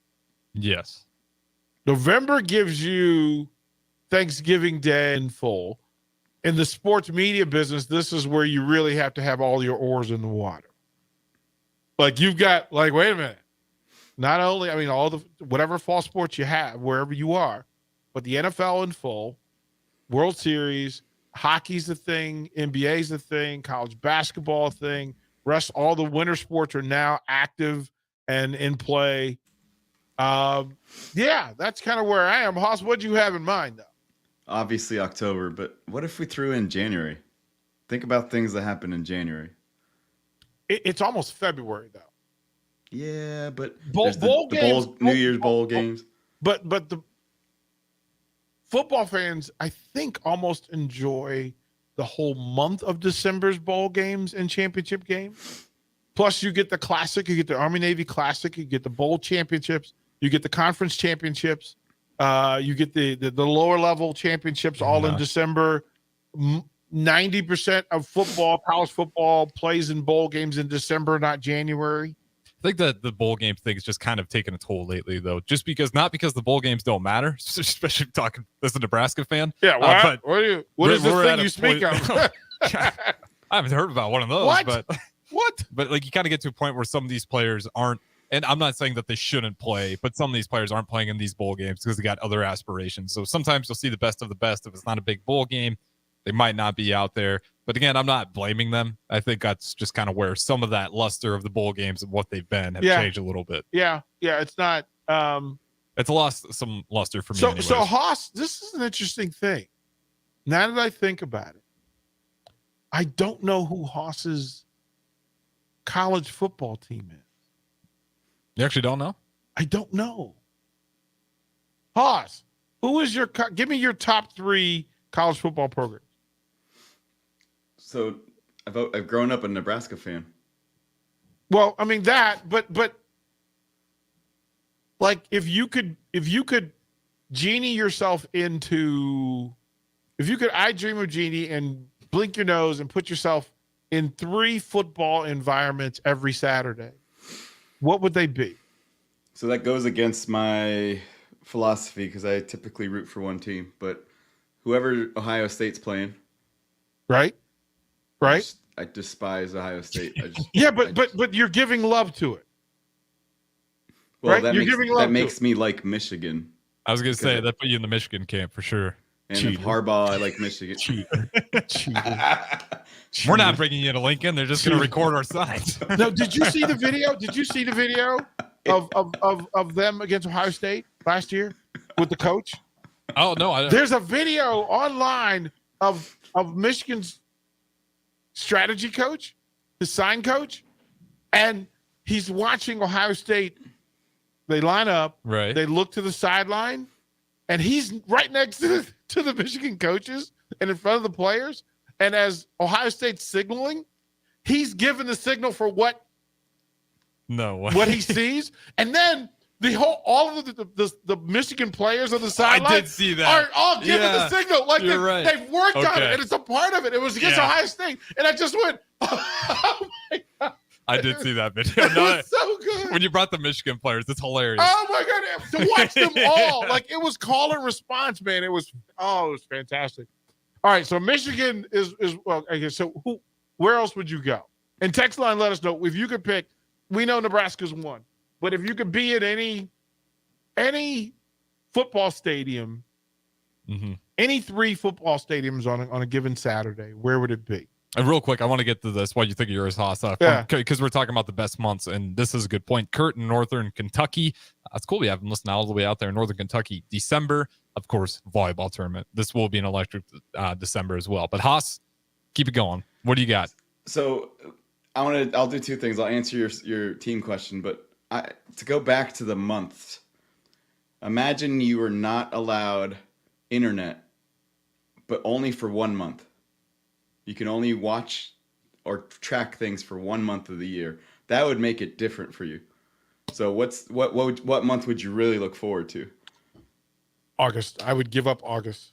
Yes. November gives you Thanksgiving Day in full. In the sports media business, this is where you really have to have all your oars in the water. Like you've got, wait a minute. Not only, all the whatever fall sports you have, wherever you are, but the NFL in full, World Series, hockey's a thing, NBA's a thing, college basketball a thing. All the winter sports are now active and in play. Yeah, that's kind of where I am. Haas, what do you have in mind, though? Obviously October, but what if we threw in January? Think about things that happen in January. It's almost February, though. Yeah, but bowl games, New Year's bowl games. But the football fans, I think, almost enjoy the whole month of December's bowl games and championship games. Plus, you get the classic, you get the Army-Navy Classic, you get the bowl championships, you get the conference championships, you get the lower level championships all in December. 90% of football, college football, plays in bowl games in December, not January. I think that the bowl game thing is just kind of taking a toll lately, though. Not because the bowl games don't matter, especially talking as a Nebraska fan. Yeah, but what is this thing you speak of? I haven't heard about one of those. What? But you kind of get to a point where some of these players aren't, and I'm not saying that they shouldn't play, but some of these players aren't playing in these bowl games because they got other aspirations. So sometimes you'll see the best of the best. If it's not a big bowl game, they might not be out there. But again, I'm not blaming them. I think that's just kind of where some of that luster of the bowl games and what they've been have changed a little bit. Yeah, it's not. It's lost some luster for me. So Haas, this is an interesting thing. Now that I think about it, I don't know who Haas's college football team is. You actually don't know? I don't know. Haas, who is give me your top 3 college football programs. So I've grown up a Nebraska fan. Well, but like if you could genie yourself into, I dream of genie and blink your nose and put yourself in 3 football environments every Saturday, what would they be? So that goes against my philosophy because I typically root for one team, but whoever Ohio State's playing. Right. I despise Ohio State. But you're giving love to it. Well, right? that makes me like Michigan. I was going to say that put you in the Michigan camp for sure. And if Harbaugh, I like Michigan. Cheater. We're not bringing you to Lincoln. They're just going to record our signs. No, did you see the video of them against Ohio State last year with the coach? Oh no! There's a video online of Michigan's strategy coach, his sign coach, and he's watching Ohio State. They line up. Right. They look to the sideline, and he's right next to the Michigan coaches and in front of the players. And as Ohio State's signaling, he's giving the signal for what he sees, and then all of the Michigan players on the sideline I did see that. are all giving the signal like they've worked on it, Okay. and it's a part of it. It was against Ohio State, and I just went, oh my God. I did see that video. It was so good. When you brought the Michigan players, it's hilarious. Oh my God. To watch them all. Like it was call and response, man. It was fantastic. All right. So Michigan is well, I guess. So where else would you go? And text line, let us know if you could pick. We know Nebraska's one, but if you could be at any football stadium, any 3 football stadiums on a given Saturday, where would it be? And real quick, I want to get to this. What you think of yours, Haas? Because we're talking about the best months, and this is a good point. Kurt in Northern Kentucky. It's cool we have him listening all the way out there in Northern Kentucky. December, of course, volleyball tournament. This will be an electric December as well. But Haas, keep it going. What do you got? So I'll do 2 things. I'll answer your team question, but to go back to the months. Imagine you were not allowed internet, but only for 1 month. You can only watch or track things for 1 month of the year. That would make it different for you. So what month would you really look forward to? August. I would give up August.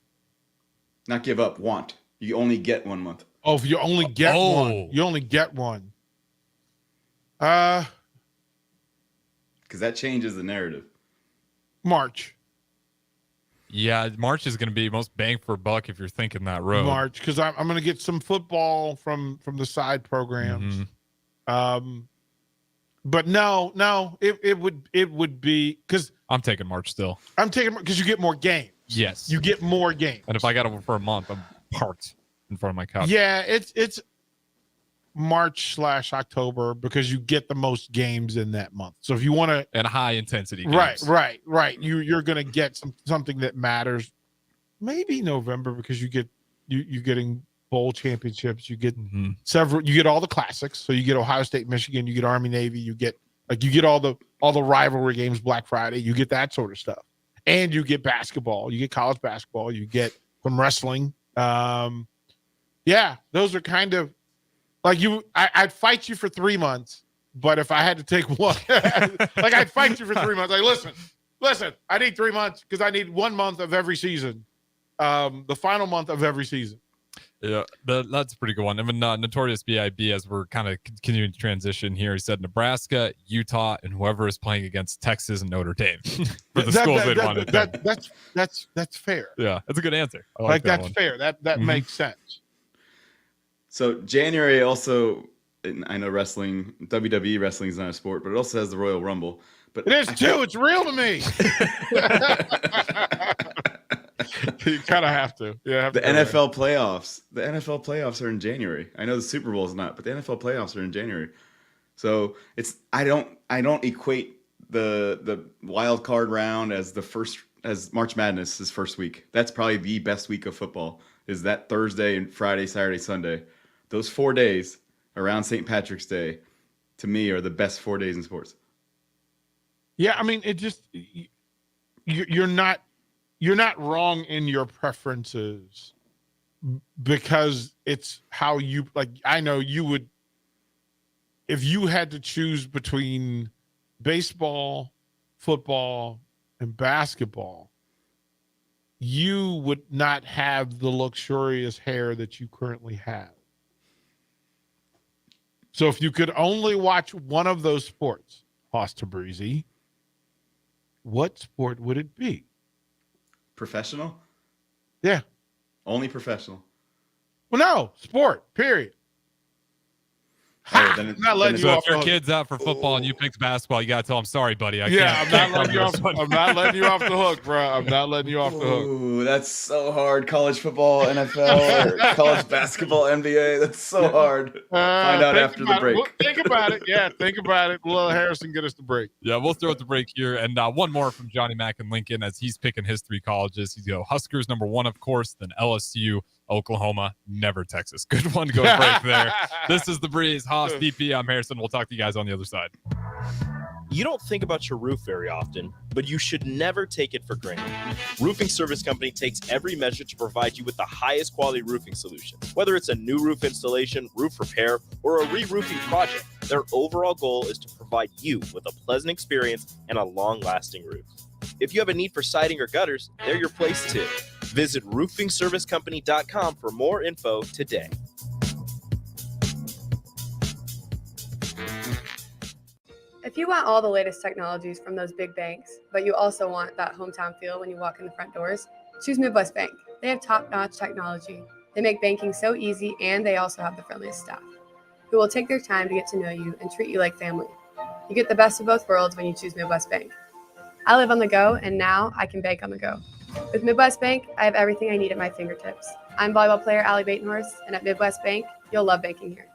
Not give up, want. You only get 1 month. Oh, if you only get one. You only get one. Because that changes the narrative. March. Yeah, March is going to be most bang for buck if you're thinking that road. March, because I'm going to get some football from the side programs. But no, it would be because I'm taking March still. I'm taking because you get more games. Yes, you get more games. And if I got it for a month, I'm parked in front of my couch. Yeah, it's March/October because you get the most games in that month. So if you want to and high intensity games. Right. You're going to get something that matters. Maybe November because you're getting bowl championships. You get several. You get all the classics. So you get Ohio State, Michigan. You get Army, Navy. You get all the rivalry games. Black Friday. You get that sort of stuff, and you get basketball. You get college basketball. You get some wrestling. Yeah, those are kind of. Like I'd fight you for 3 months, but if I had to take one, like I'd fight you for 3 months. Like, listen, I need 3 months because I need 1 month of every season, the final month of every season. Yeah, that's a pretty good one. I mean, Notorious B.I.B., as we're kind of continuing to transition here, he said Nebraska, Utah, and whoever is playing against Texas and Notre Dame for the schools they'd want to. That's fair. Yeah, that's a good answer. I like that that's fair. That makes sense. So January also, I know wrestling, WWE wrestling is not a sport, but it also has the Royal Rumble. But it is too. It's real to me. You kind of have to. Yeah. The NFL playoffs. The NFL playoffs are in January. I know the Super Bowl is not, but the NFL playoffs are in January. So I don't equate the wild card round as March Madness is first week. That's probably the best week of football. Is that Thursday and Friday, Saturday, Sunday. Those 4 days around St. Patrick's Day, to me, are the best 4 days in sports. Yeah, I mean, it just you're not wrong in your preferences because it's how you like. I know you would if you had to choose between baseball, football, and basketball. You would not have the luxurious hair that you currently have. So if you could only watch one of those sports, Haas Tabrizi, what sport would it be? Professional? Yeah. Only professional. Well, no, sport, period. Oh, then not letting you so off if your the hook. kid's out for football and you picked basketball, you gotta tell him, sorry, buddy. I'm not letting you off the hook, bro. I'm not letting you off the hook. Ooh, that's so hard. College football, NFL, or college basketball, NBA. That's so hard. Find out after the break. Think about it. Yeah, think about it. We'll let Harrison get us the break. Yeah, we'll throw it the break here. And one more from Johnny Mack and Lincoln as he's picking his 3 colleges. He's go Huskers #1, of course, then LSU, Oklahoma, never Texas. Good one to go break there. This is The Breeze. Haas, DP, I'm Harrison. We'll talk to you guys on the other side. You don't think about your roof very often, but you should never take it for granted. Roofing Service Company takes every measure to provide you with the highest quality roofing solution. Whether it's a new roof installation, roof repair, or a re-roofing project, their overall goal is to provide you with a pleasant experience and a long-lasting roof. If you have a need for siding or gutters, they're your place too. Visit roofingservicecompany.com for more info today. If you want all the latest technologies from those big banks, but you also want that hometown feel when you walk in the front doors, choose Midwest Bank. They have top-notch technology. They make banking so easy, and they also have the friendliest staff who will take their time to get to know you and treat you like family. You get the best of both worlds when you choose Midwest Bank. I live on the go, and now I can bank on the go. With Midwest Bank, I have everything I need at my fingertips. I'm volleyball player Allie Batenhorst, and at Midwest Bank, you'll love banking here.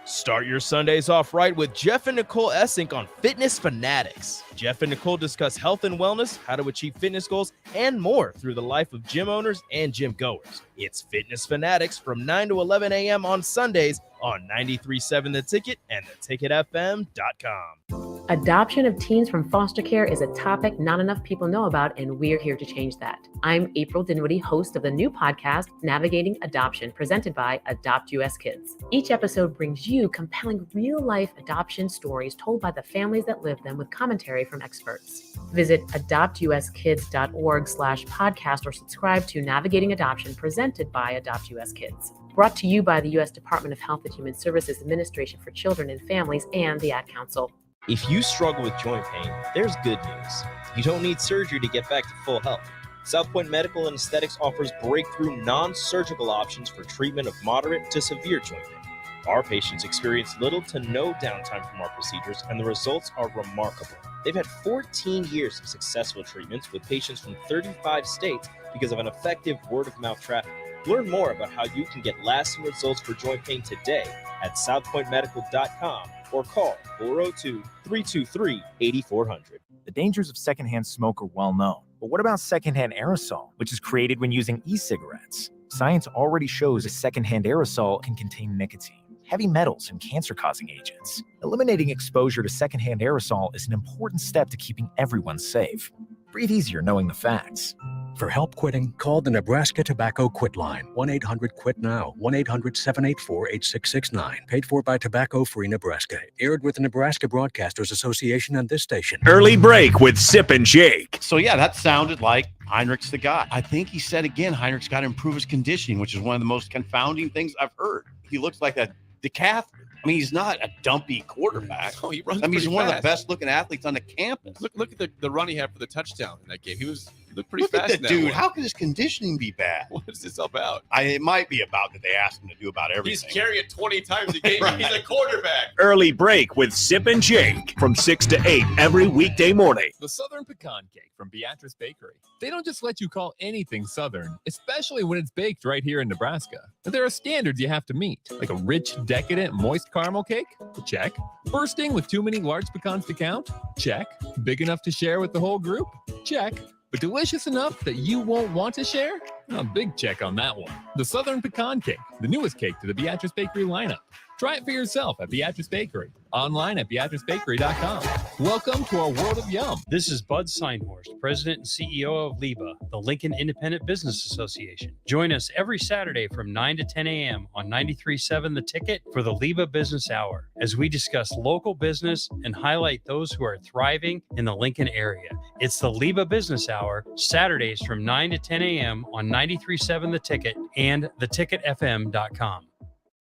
Start your Sundays off right with Jeff and Nicole Essink on Fitness Fanatics. Jeff and Nicole discuss health and wellness, how to achieve fitness goals, and more through the life of gym owners and gym goers. It's Fitness Fanatics from 9 to 11 a.m. on Sundays on 93.7 The Ticket and theticketfm.com. Adoption of teens from foster care is a topic not enough people know about, and we're here to change that. I'm April Dinwiddie, host of the new podcast, Navigating Adoption, presented by Adopt US Kids. Each episode brings you compelling real-life adoption stories told by the families that live them with commentary from experts. Visit adoptuskids.org/podcast or subscribe to Navigating Adoption, presented by Adopt US Kids. Brought to you by the U.S. Department of Health and Human Services Administration for Children and Families and the Ad Council. If you struggle with joint pain, there's good news. You don't need surgery to get back to full health. South Point Medical and Aesthetics offers breakthrough non-surgical options for treatment of moderate to severe joint pain. Our patients experience little to no downtime from our procedures, and the results are remarkable. They've had 14 years of successful treatments with patients from 35 states because of an effective word-of-mouth traffic. Learn more about how you can get lasting results for joint pain today at southpointmedical.com or call 402-323-8400. The dangers of secondhand smoke are well known. But what about secondhand aerosol, which is created when using e-cigarettes? Science already shows a secondhand aerosol can contain nicotine, heavy metals, and cancer-causing agents. Eliminating exposure to secondhand aerosol is an important step to keeping everyone safe. Breathe easier knowing the facts. For help quitting, call the Nebraska Tobacco Quit Line, 1-800-QUIT-NOW, 1-800-784-8669. Paid for by Tobacco Free Nebraska. Aired with the Nebraska Broadcasters Association and this station. Early break with Sip and Jake. So, yeah, that sounded like Heinrich's the guy. I think he said again, Heinrich's got to improve his conditioning, which is one of the most confounding things I've heard. He looks like a decathlete. I mean, he's not a dumpy quarterback. Oh, he runs. He's one fast. of the best looking athletes on the campus. Look at the run he had for the touchdown in that game. He looked pretty Look fast. at the dude. How can his conditioning be bad? What is this about? It might be about that they asked him to do about everything. He's carrying it 20 times a game. Right. He's a quarterback. Early break with Sip and Jake from 6 to 8 every weekday morning. The Southern Pecan Cake from Beatrice Bakery. They don't just let you call anything Southern, especially when it's baked right here in Nebraska. But there are standards you have to meet, like a rich, decadent, moist caramel cake? Check. Bursting with too many large pecans to count? Check. Big enough to share with the whole group? Check. But delicious enough that you won't want to share? A big check on that one. The Southern Pecan Cake, the newest cake to the Beatrice Bakery lineup. Try it for yourself at Beatrice Bakery. Online at BeatriceBakery.com. Welcome to our world of yum. This is Bud Seinhorst, President and CEO of LIBA, the Lincoln Independent Business Association. Join us every Saturday from 9 to 10 a.m. on 93.7 The Ticket for the LIBA Business Hour, as we discuss local business and highlight those who are thriving in the Lincoln area. It's the LIBA Business Hour, Saturdays from 9 to 10 a.m. on 93.7 The Ticket and theticketfm.com.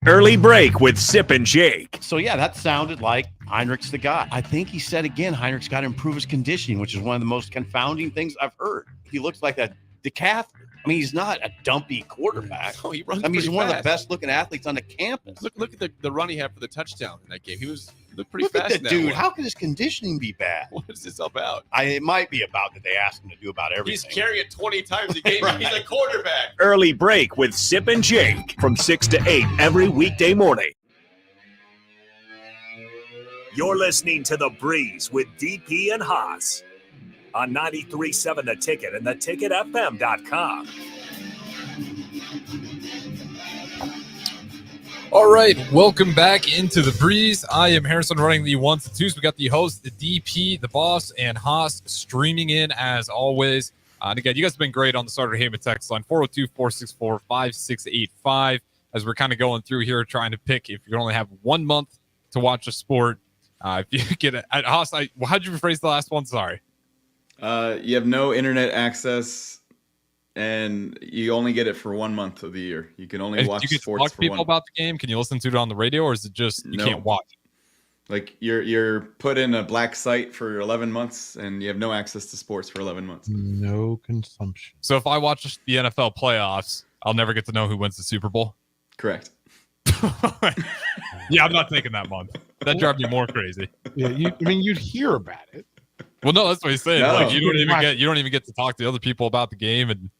Early break with Sip and Jake. So, yeah, that sounded like Heinrich's the guy. I think he said again, Heinrich's got to improve his conditioning, which is one of the most confounding things I've heard. He looks like a decathlete. I mean, he's not a dumpy quarterback. Oh, he runs. He's one fast. of the best looking athletes on the campus. Look at the run he had for the touchdown in that game. He looked pretty Look fast. at the dude. How can his conditioning be bad? What is this about? It might be about that they asked him to do about everything. He's carrying it 20 times a game. Right. He's a quarterback. Early break with Sip and Jake from 6 to 8 every weekday morning. You're listening to The Breeze with DP and Haas on 93.7 The Ticket and theticketfm.com. All right, welcome back into The Breeze. I am Harrison running the ones and twos. We got the host, the DP, the boss, and Haas streaming in as always. And again, you guys have been great on the Starter Heyman text line, 402-464-5685, as we're kind of going through here trying to pick if you only have 1 month to watch a sport. If you get it, Haas, how'd you rephrase the last one? Sorry. You have no internet access and you only get it for 1 month of the year. You can only watch you get to sports talk to for people 1 about the game? Can you listen to it on the radio, or is it just you No. can't watch it? Like you're put in a black site for 11 months, and you have no access to sports for 11 months. No consumption. So if I watch the NFL playoffs, I'll never get to know who wins the Super Bowl. Correct. Yeah, I'm not taking that month. That drives me more crazy. Yeah, you'd hear about it. Well, no, that's what he's saying. No. Like you don't even get to talk to other people about the game, and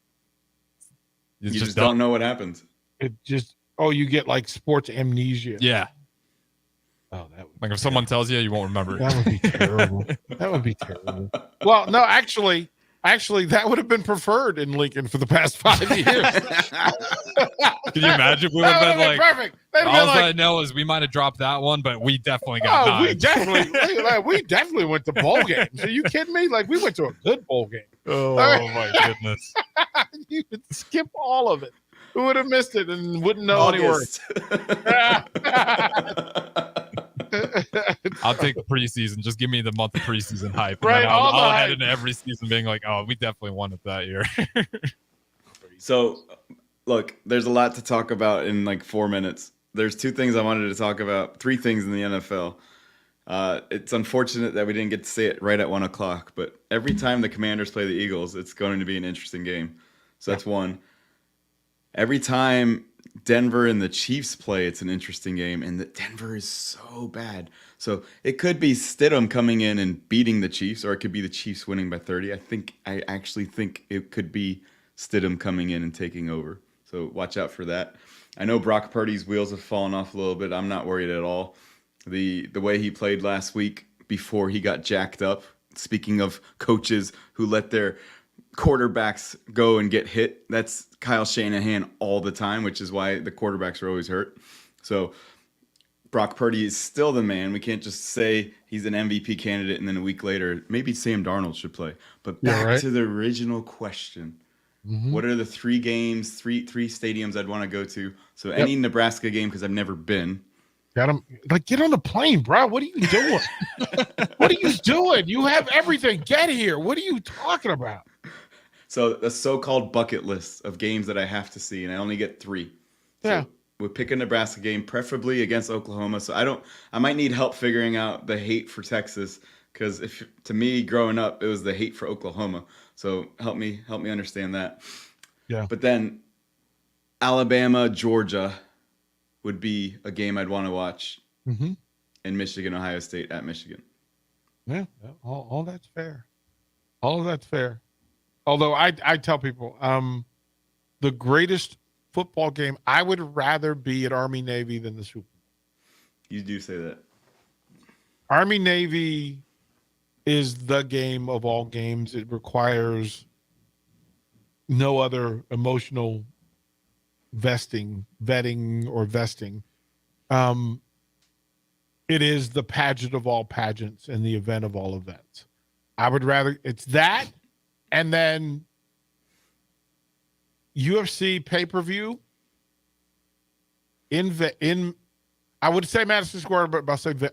You just don't know what happens. It just you get like sports amnesia. Yeah. Oh, that would Like if someone tells you, you won't remember. That would be terrible. That would be terrible. Well, no, actually, that would have been preferred in Lincoln for the past 5 years. Can you imagine? We would have been like, perfect. All I know is we might have dropped that one, but we definitely got we nine. definitely went to bowl games. Are you kidding me? Like we went to a good bowl game. Oh my goodness! You could skip all of it. Who would have missed it and wouldn't know any words? I'll take the preseason. Just give me the month of preseason hype. Right, And then I'll all the head hype. into every season being like, oh, we definitely won it that year. So, look, there's a lot to talk about in like 4 minutes. There's 2 things I wanted to talk about, 3 things in the NFL. It's unfortunate that we didn't get to see it right at 1 o'clock, but every time the Commanders play the Eagles, it's going to be an interesting game. So that's one. Every time Denver and the Chiefs play, it's an interesting game, and Denver is so bad. So it could be Stidham coming in and beating the Chiefs, or it could be the Chiefs winning by 30. I actually think it could be Stidham coming in and taking over. So watch out for that. I know Brock Purdy's wheels have fallen off a little bit. I'm not worried at all. The way he played last week before he got jacked up. Speaking of coaches who let their quarterbacks go and get hit, that's Kyle Shanahan all the time, which is why the quarterbacks are always hurt. So Brock Purdy is still the man. We can't just say he's an MVP candidate and then a week later maybe Sam Darnold should play. But back to the original question. Mm-hmm. What are the 3 games, three stadiums I'd want to go to? So any Nebraska game, because I've never been. Got him. Like, get on the plane, bro. What are you doing? What are you doing? You have everything. Get here. What are you talking about? So a so-called bucket list of games that I have to see, and I only get 3. Yeah. So we'll pick a Nebraska game, preferably against Oklahoma. So I might need help figuring out the hate for Texas, because to me growing up it was the hate for Oklahoma. So help me understand that. Yeah. But then Alabama, Georgia would be a game I'd want to watch. Mm-hmm. And Michigan, Ohio State at Michigan. Yeah, all that's fair. All of that's fair. Although I tell people, the greatest football game, I would rather be at Army Navy than the Super Bowl. You do say that. Army Navy is the game of all games. It requires no other emotional vetting. It is the pageant of all pageants and the event of all events. I would rather it's that, and then UFC pay-per-view in I would say Madison Square, but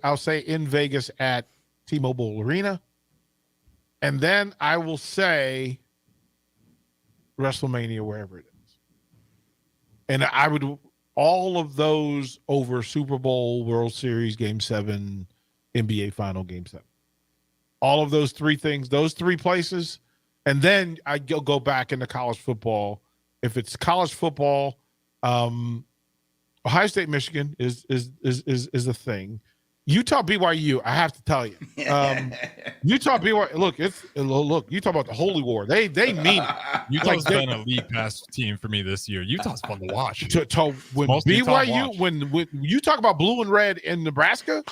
I'll say in Vegas at T-Mobile Arena, and then I will say WrestleMania wherever it is, and I would all of those over Super Bowl, World Series, Game 7, NBA Final, Game 7. All of those 3 things, those 3 places, and then I go back into college football. If it's college football, Ohio State, Michigan is a thing. Utah, BYU, I have to tell you, Utah, BYU. Look, you talk about the Holy War. They mean it. Utah's been a league pass team for me this year. Utah's fun to watch. When BYU, when you talk about blue and red in Nebraska,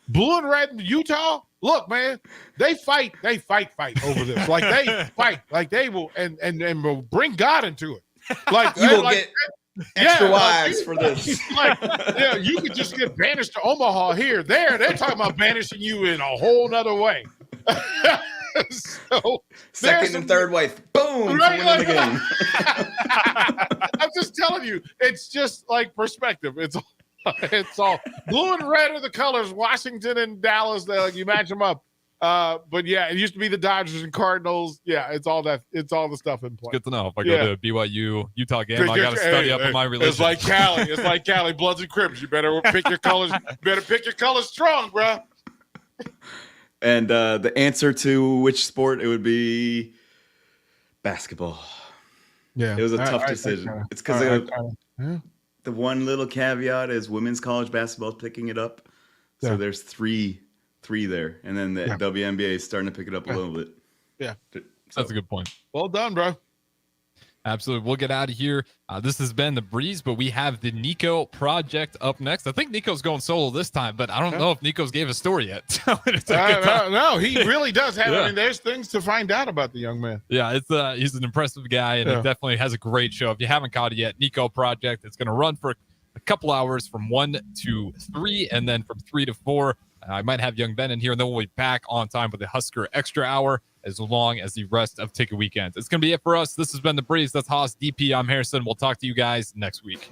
blue and red in Utah. Look, man, they fight over this. Like they fight, like they will, and will bring God into it. Like you will get extra wives for this. You could just get banished to Omaha here. They're talking about banishing you in a whole nother way. So second and third wife, boom, right, win the game. I'm just telling you, it's just like perspective. It's all blue and red are the colors. Washington and Dallas, you match them up. But yeah, it used to be the Dodgers and Cardinals. Yeah, it's all the stuff in play. Good to know. If I go to BYU, Utah game, I got to study up on my religion. It's like Cali, Bloods and Crips. You better pick your colors. Strong, bro. And the answer to which sport, it would be basketball. Yeah, it was a tough decision. It's because the one little caveat is women's college basketball is picking it up. So there's three there, and then the WNBA is starting to pick it up a little bit. Yeah, that's a good point. Well done, bro. Absolutely. We'll get out of here. This has been The Breeze, but we have the Nico Project up next. I think Nico's going solo this time, but I don't know if Nico's gave a story yet. So no, he really does have. I mean, there's things to find out about the young man. Yeah, he's an impressive guy, and he definitely has a great show. If you haven't caught it yet, Nico Project, it's going to run for a couple hours from 1 to 3, and then from 3 to 4. I might have young Ben in here, and then we'll be back on time with the Husker Extra Hour, as long as the rest of Ticket Weekends. It's going to be it for us. This has been The Breeze. That's Haas DP. I'm Harrison. We'll talk to you guys next week.